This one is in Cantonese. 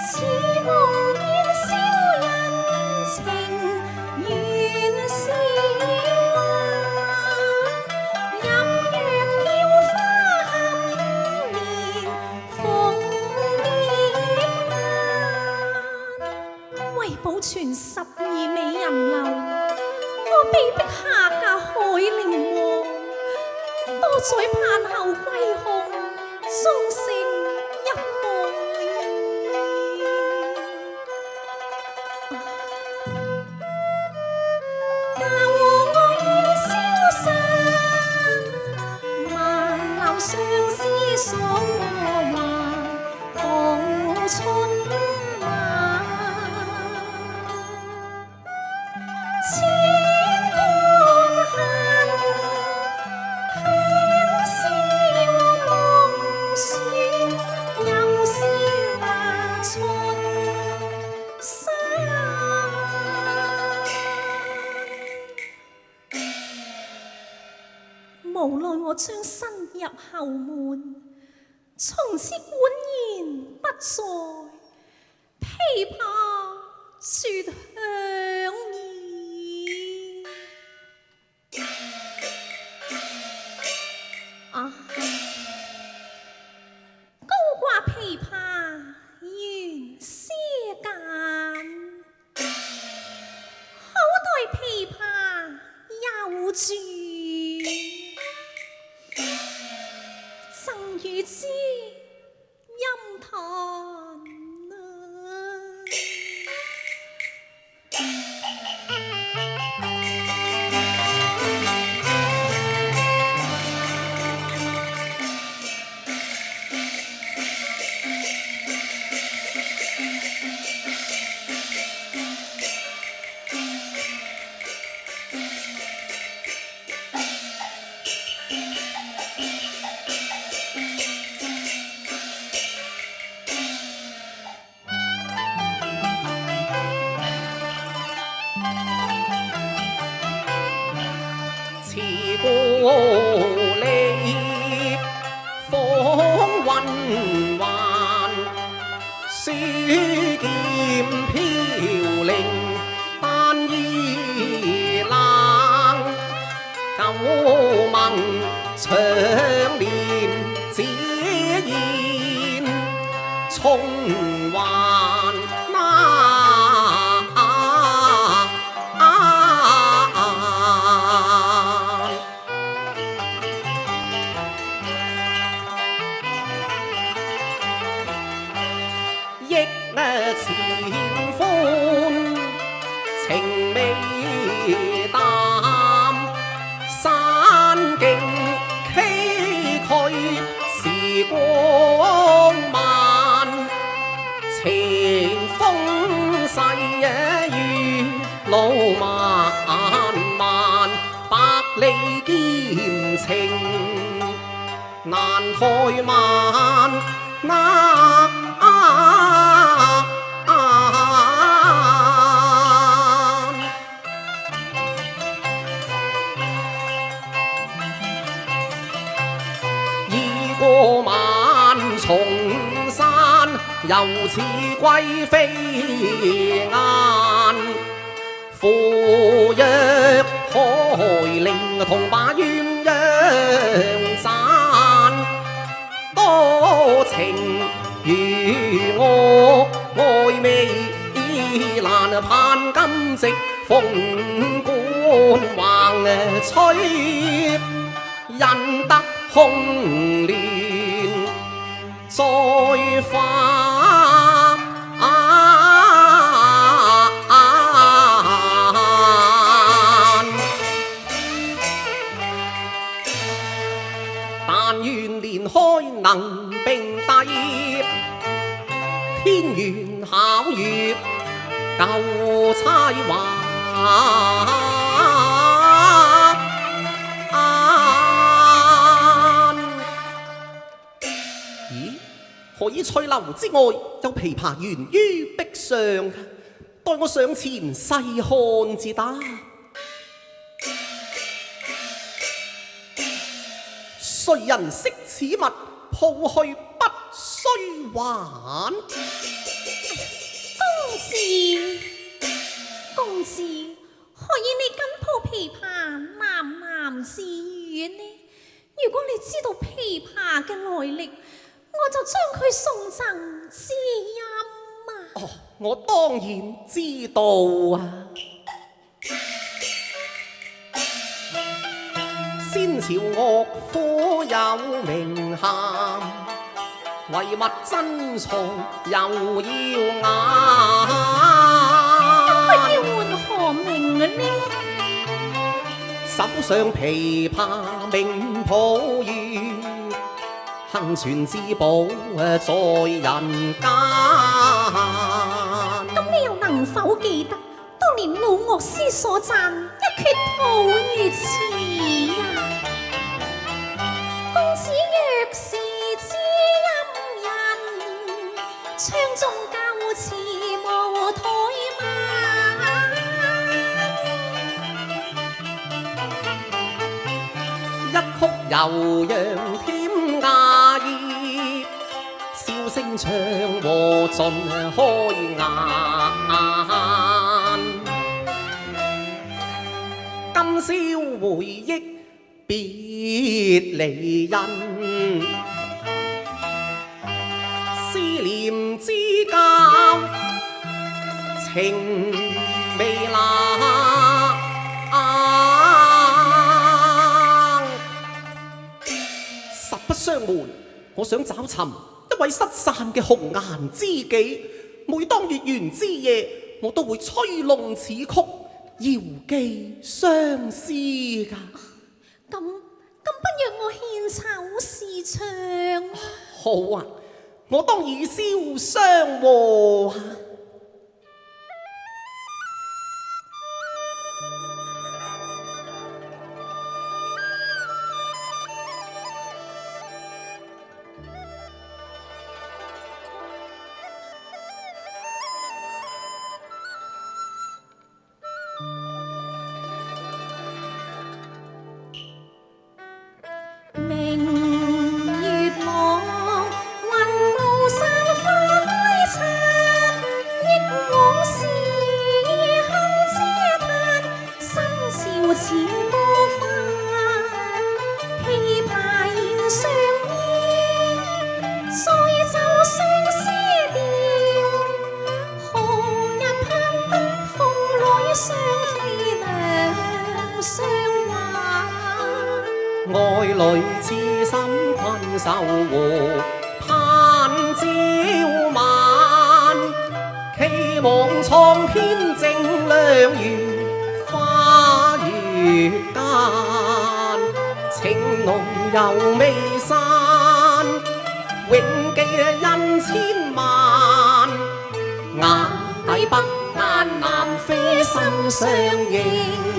似夢願笑人情，願是幻。任若嬌花含面鳳葉眼，為保存12美人流，我被逼下嫁海陵王。多在盼後歸鴻，終成一夢。嫁和我願瀟灑，萬流相思鎖我還共春晚。千般恨，香消夢雪，又是那春山。無奈我將身入後門，從此管弦不再，琵琶說響意。高掛琵琶緣絲間，好待琵琶又住，贈與之音彈似故里風雲幻，書劍飄零單衣冷，舊盟長年只言重還前歡情未淡，山徑崎嶇時光慢，情風逝如路漫漫，百里兼程難怠慢。已過萬重山，又似歸飛雁。赴約海陵，同把鴛鴦散。多情如我，愛美難盼今夕鳳冠橫吹，引得紅蓮再化。但願連開能並蒂，天緣巧遇舊差還。咦？何以翠樓之外有琵琶懸於壁上？待我上前細看至得。誰人識此物？抱去不須還。子，公子，何以你緊抱琵琶喃喃自語呢？如果你知道琵琶嘅來歷，我就將佢送贈知音啊！哦，我當然知道啊。先朝樂府有名銜，唯物珍藏又耀眼。佢叫喚何名嘅呢？手上琵琶名抱月，幸傳至寶在人間。咁你又能否記得當年老樂師所讚一闕抱月詞啊？公子若是知音人，窗中教詞無怠慢。一曲悠揚添雅意，笑聲唱和盡開眼。今宵回憶別離人，思念之交情未冷。實不相瞞，我想找尋一位失散嘅紅顏知己。每當月圓之夜，我都會吹弄此曲，遙寄相思㗎。咁不若我獻醜試唱。好啊，我當以瀟相和啊。明月望，雲霧散花開塵，憶往事恨嗟嘆，新潮似波翻，琵琶弦上煙，再奏相思調，何日盼得風裏雙飛兩相還？愛侶痴心困守和盼朝晚，期望蒼天正亮如花月間，情濃猶未散，永記恩千萬，眼底不間南飛心相認。